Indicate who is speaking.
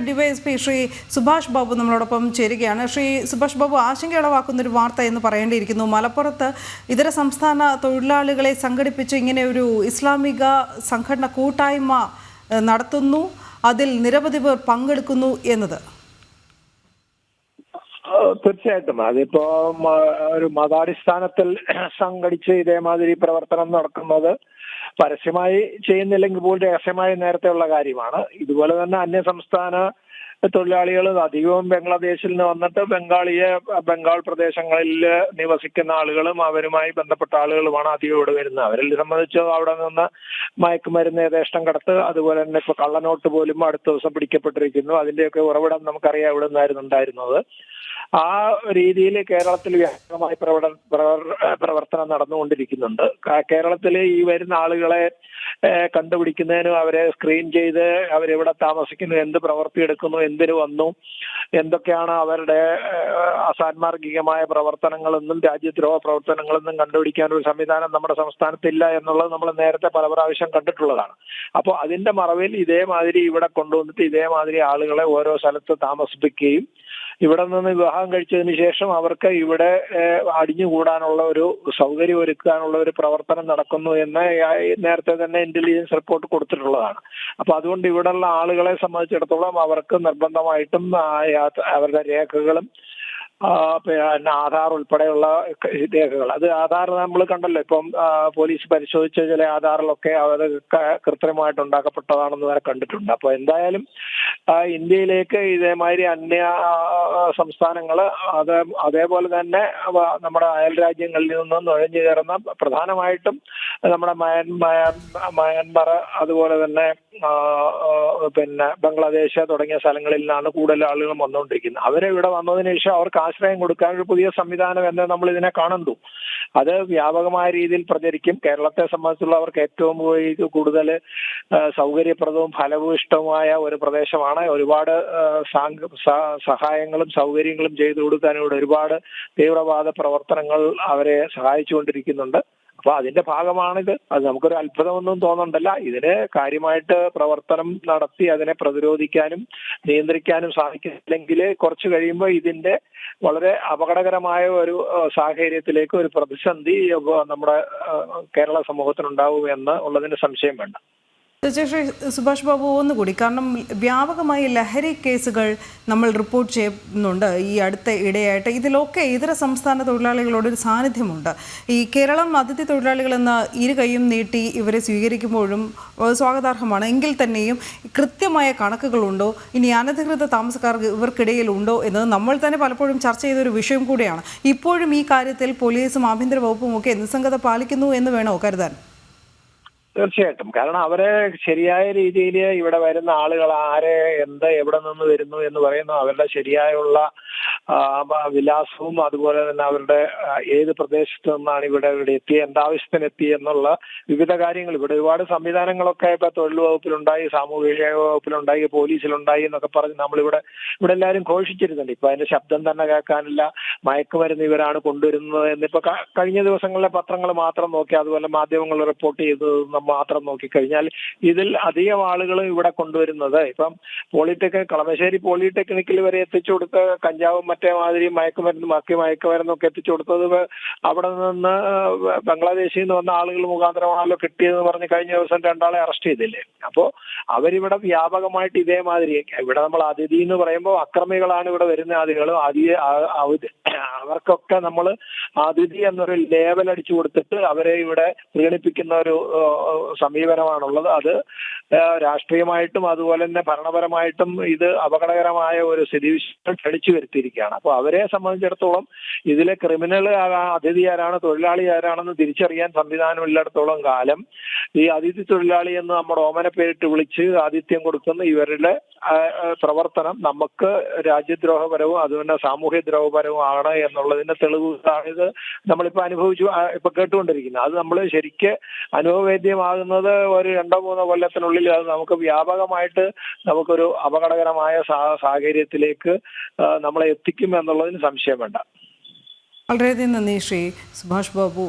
Speaker 1: DYSP Shri Subhash Babu നമ്മളോടൊപ്പം ചേരുകയാണ്. ശ്രീ സുഭാഷ് ബാബു, ആശങ്കയുളവാക്കുന്നൊരു വാർത്ത എന്ന് പറയേണ്ടിയിരിക്കുന്നു. മലപ്പുറത്ത് ഇതര സംസ്ഥാന തൊഴിലാളികളെ സംഘടിപ്പിച്ച് ഇങ്ങനെ ഒരു ഇസ്ലാമിക സംഘടന കൂട്ടായ്മ നടത്തുന്നു, അതിൽ നിരവധി പേർ പങ്കെടുക്കുന്നു എന്നത്.
Speaker 2: തീർച്ചയായിട്ടും അതിപ്പോ ഒരു മതാടിസ്ഥാനത്തിൽ സംഘടിച്ച് ഇതേമാതിരി പ്രവർത്തനം നടക്കുന്നത് പരസ്യമായി ചെയ്യുന്നില്ലെങ്കിൽ പോലും രഹസ്യമായി നേരത്തെയുള്ള കാര്യമാണ്. ഇതുപോലെ തന്നെ അന്യ സംസ്ഥാന തൊഴിലാളികൾ അധികവും ബംഗ്ലാദേശിൽ നിന്ന് വന്നിട്ട് ബംഗാൾ പ്രദേശങ്ങളിൽ നിവസിക്കുന്ന ആളുകളും അവരുമായി ബന്ധപ്പെട്ട ആളുകളുമാണ് അധികം ഇവിടെ വരുന്നത്. അവരെ സംബന്ധിച്ച് അവിടെ നിന്ന് മയക്കുമരുന്ന് യഥേഷ്ടം കടത്ത്, അതുപോലെ തന്നെ ഇപ്പൊ കള്ളനോട്ട് പോലും അടുത്ത ദിവസം പിടിക്കപ്പെട്ടിരിക്കുന്നു. അതിന്റെയൊക്കെ ഉറവിടം നമുക്കറിയാം എവിടെ നിന്നായിരുന്നു ഉണ്ടായിരുന്നത്. ആ രീതിയിൽ കേരളത്തിൽ വ്യാപകമായി പ്രവർത്തനം നടന്നുകൊണ്ടിരിക്കുന്നുണ്ട്. കേരളത്തിൽ ഈ വരുന്ന ആളുകളെ കണ്ടുപിടിക്കുന്നതിനും അവരെ സ്ക്രീൻ ചെയ്ത് അവരെവിടെ താമസിക്കുന്നു, എന്ത് പ്രവൃത്തി എടുക്കുന്നു, എന്തിനു വന്നു, എന്തൊക്കെയാണ് അവരുടെ അസാൻമാർഗികമായ പ്രവർത്തനങ്ങളെന്നും രാജ്യദ്രോഹ പ്രവർത്തനങ്ങളെന്നും കണ്ടുപിടിക്കാൻ ഒരു സംവിധാനം നമ്മുടെ സംസ്ഥാനത്തില്ല എന്നുള്ളത് നമ്മൾ നേരത്തെ പല പ്രാവശ്യം കണ്ടിട്ടുള്ളതാണ്. അപ്പോൾ അതിന്റെ മറവിൽ ഇതേമാതിരി ഇവിടെ കൊണ്ടുവന്നിട്ട് ഇതേമാതിരി ആളുകളെ ഓരോ സ്ഥലത്ത് താമസിപ്പിക്കുകയും ഇവിടെ നിന്ന് വിവാഹം കഴിച്ചതിന് ശേഷം അവർക്ക് ഇവിടെ അടിഞ്ഞുകൂടാനുള്ള ഒരു സൗകര്യം ഒരുക്കാനുള്ള ഒരു പ്രവർത്തനം നടക്കുന്നു എന്ന് നേരത്തെ തന്നെ ഇന്റലിജൻസ് റിപ്പോർട്ട് കൊടുത്തിട്ടുള്ളതാണ്. അപ്പൊ അതുകൊണ്ട് ഇവിടെയുള്ള ആളുകളെ സംബന്ധിച്ചിടത്തോളം അവർക്ക് നിർബന്ധമായിട്ടും അവരുടെ രേഖകളും പിന്നെ ആധാർ ഉൾപ്പെടെയുള്ള രേഖകൾ, അത് ആധാർ നമ്മൾ കണ്ടല്ലോ, ഇപ്പം പോലീസ് പരിശോധിച്ച ചില ആധാറിലൊക്കെ അവർ കൃത്രിമമായിട്ട് ഉണ്ടാക്കപ്പെട്ടതാണെന്ന് വരെ കണ്ടിട്ടുണ്ട്. അപ്പൊ എന്തായാലും ഇന്ത്യയിലേക്ക് ഇതേമാതിരി അന്യ സംസ്ഥാനങ്ങൾ അതേപോലെ തന്നെ നമ്മുടെ അയൽ രാജ്യങ്ങളിൽ നിന്ന് നുഴഞ്ഞു കയറുന്ന പ്രധാനമായിട്ടും നമ്മുടെ മയൻമാർ, അതുപോലെ തന്നെ പിന്നെ ബംഗ്ലാദേശ് തുടങ്ങിയ സ്ഥലങ്ങളിൽ നിന്നാണ് കൂടുതൽ ആളുകൾ വന്നുകൊണ്ടിരിക്കുന്നത്. അവരെ ഇവിടെ വന്നതിന് ശേഷം അവർക്ക് ആശ്രയം കൊടുക്കാൻ ഒരു പുതിയ സംവിധാനം എന്ന് നമ്മൾ ഇതിനെ കാണുന്നു. അത് വ്യാപകമായ രീതിയിൽ പ്രചരിക്കും. കേരളത്തെ സംബന്ധിച്ചുള്ളവർക്ക് ഏറ്റവും കൂടുതൽ സൗകര്യപ്രദവും ഫലഭൂയിഷ്ടവുമായ ഒരു പ്രദേശമാണ്. ഒരുപാട് സഹായങ്ങളും സൗകര്യങ്ങളും ചെയ്തു കൊടുക്കാൻ ഇവിടെ ഒരുപാട് തീവ്രവാദ പ്രവർത്തനങ്ങൾ അവരെ സഹായിച്ചുകൊണ്ടിരിക്കുന്നുണ്ട്. അപ്പൊ അതിന്റെ ഭാഗമാണിത്. അത് നമുക്കൊരു അത്ഭുതമൊന്നും തോന്നണ്ടല്ല. ഇതിന് കാര്യമായിട്ട് പ്രവർത്തനം നടത്തി അതിനെ പ്രതിരോധിക്കാനും നിയന്ത്രിക്കാനും സാധിക്കില്ലെങ്കിൽ കുറച്ച് കഴിയുമ്പോൾ ഇതിന്റെ വളരെ അപകടകരമായ ഒരു സാഹചര്യത്തിലേക്ക് ഒരു പ്രതിസന്ധി നമ്മുടെ കേരള സമൂഹത്തിനുണ്ടാവും എന്ന് ഉള്ളതിന് സംശയം വേണ്ട.
Speaker 1: ശ്രീ സുഭാഷ് ബാബു, ഒന്നുകൂടി, കാരണം വ്യാപകമായി ലഹരി കേസുകൾ നമ്മൾ റിപ്പോർട്ട് ചെയ്യുന്നുണ്ട് ഈ അടുത്ത ഇടയായിട്ട്. ഇതിലൊക്കെ ഇതര സംസ്ഥാന തൊഴിലാളികളോട് ഒരു സാന്നിധ്യമുണ്ട്. ഈ കേരളം അതിഥി തൊഴിലാളികളെന്ന് ഇരു കൈയും നീട്ടി ഇവരെ സ്വീകരിക്കുമ്പോഴും സ്വാഗതാർഹമാണ്. എങ്കിൽ തന്നെയും കൃത്യമായ കണക്കുകളുണ്ടോ, ഇനി അനധികൃത താമസക്കാർക്ക് ഇവർക്കിടയിലുണ്ടോ എന്നത് നമ്മൾ തന്നെ പലപ്പോഴും ചർച്ച ചെയ്തൊരു വിഷയം കൂടിയാണ്. ഇപ്പോഴും ഈ കാര്യത്തിൽ പോലീസും ആഭ്യന്തര വകുപ്പും ഒക്കെ നിസ്സംഗത പാലിക്കുന്നു എന്ന് വേണോ കരുതാൻ?
Speaker 2: തീർച്ചയായിട്ടും. കാരണം അവരെ ശരിയായ രീതിയിൽ ഇവിടെ വരുന്ന ആളുകൾ ആരെ എവിടെ നിന്ന് വരുന്നു എന്ന് പറയുന്നു, അവരുടെ ശരിയായുള്ള വിലാസവും അതുപോലെ തന്നെ അവരുടെ ഏത് പ്രദേശത്ത് നിന്നാണ് ഇവിടെ എത്തി, എന്താവശ്യത്തിന് എത്തി എന്നുള്ള വിവിധ കാര്യങ്ങൾ. ഇവിടെ ഒരുപാട് സംവിധാനങ്ങളൊക്കെ ഇപ്പൊ തൊഴിൽ വകുപ്പിലുണ്ടായി, സാമൂഹിക വകുപ്പിലുണ്ടായി, പോലീസിലുണ്ടായി എന്നൊക്കെ പറഞ്ഞ് നമ്മളിവിടെ എല്ലാവരും ഘോഷിച്ചിരുന്നുണ്ട്. ഇപ്പൊ അതിന്റെ ശബ്ദം തന്നെ കേൾക്കാനില്ല. മയക്കുമരുന്ന് ഇവരാണ് കൊണ്ടുവരുന്നത് എന്നിപ്പോ കഴിഞ്ഞ ദിവസങ്ങളിലെ പത്രങ്ങൾ മാത്രം നോക്കി, അതുപോലെ മാധ്യമങ്ങൾ റിപ്പോർട്ട് ചെയ്തത് മാത്രം നോക്കിക്കഴിഞ്ഞാൽ ഇതിൽ അധികം ആളുകളും ഇവിടെ കൊണ്ടുവരുന്നത് ഇപ്പം കളമശ്ശേരി പോളിടെക്നിക്കിൽ വരെ എത്തിച്ചു കൊടുത്ത കഞ്ചാവും മറ്റേ മാതിരി മയക്കുമരുന്നൊക്കെ എത്തിച്ചു കൊടുത്തത് അവിടെ നിന്ന് ബംഗ്ലാദേശിൽ നിന്ന് വന്ന ആളുകൾ മുഖാന്തരമാണല്ലോ കിട്ടിയതെന്ന് പറഞ്ഞ് കഴിഞ്ഞ ദിവസം 2 ആളെ അറസ്റ്റ് ചെയ്തില്ലേ. അപ്പോ അവരിവിടെ വ്യാപകമായിട്ട് ഇതേമാതിരി, ഇവിടെ നമ്മൾ അതിഥി എന്ന് പറയുമ്പോൾ അക്രമികളാണ് ഇവിടെ വരുന്ന ആളുകളും അവർക്കൊക്കെ നമ്മൾ അതിഥി എന്നൊരു ലേബൽ അടിച്ചു കൊടുത്തിട്ട് അവരെ ഇവിടെ പ്രീണിപ്പിക്കുന്ന ഒരു സമീപനമാണുള്ളത്. അത് രാഷ്ട്രീയമായിട്ടും അതുപോലെ തന്നെ ഭരണപരമായിട്ടും ഇത് അപകടകരമായ ഒരു സ്ഥിതിവിശേഷം ക്ഷണിച്ചു വരുത്തിയിരിക്കുകയാണ്. അപ്പോൾ അവരെ സംബന്ധിച്ചിടത്തോളം ഇതിലെ ക്രിമിനൽ അതിഥി ആരാണ്, തൊഴിലാളി ആരാണെന്ന് തിരിച്ചറിയാൻ സംവിധാനമില്ലാടത്തോളം കാലം ഈ അതിഥി തൊഴിലാളി എന്ന് നമ്മുടെ ഓമന പേരിട്ട് വിളിച്ച് ആതിഥ്യം കൊടുക്കുന്ന ഇവരുടെ പ്രവർത്തനം നമുക്ക് രാജ്യദ്രോഹപരവും അതുപോലെ സാമൂഹ്യ ദ്രോഹപരവും ആണ് എന്നുള്ളതിന്റെ തെളിവുകളാണ് ഇത് നമ്മളിപ്പോ ഇപ്പൊ കേട്ടുകൊണ്ടിരിക്കുന്നത്. അത് നമ്മൾ ശരിക്ക് അനുഭവവേദ്യമാകുന്നത് ഒരു 2-3 കൊല്ലത്തിനുള്ളിൽ അത് നമുക്ക് വ്യാപകമായിട്ട് നമുക്കൊരു അപകടകരമായ സാഹചര്യത്തിലേക്ക് നമ്മളെ എത്തിക്കും എന്നുള്ളതിന് സംശയം വേണ്ട.
Speaker 1: വളരെയധികം നന്ദി ശ്രീ സുഭാഷ് ബാബു.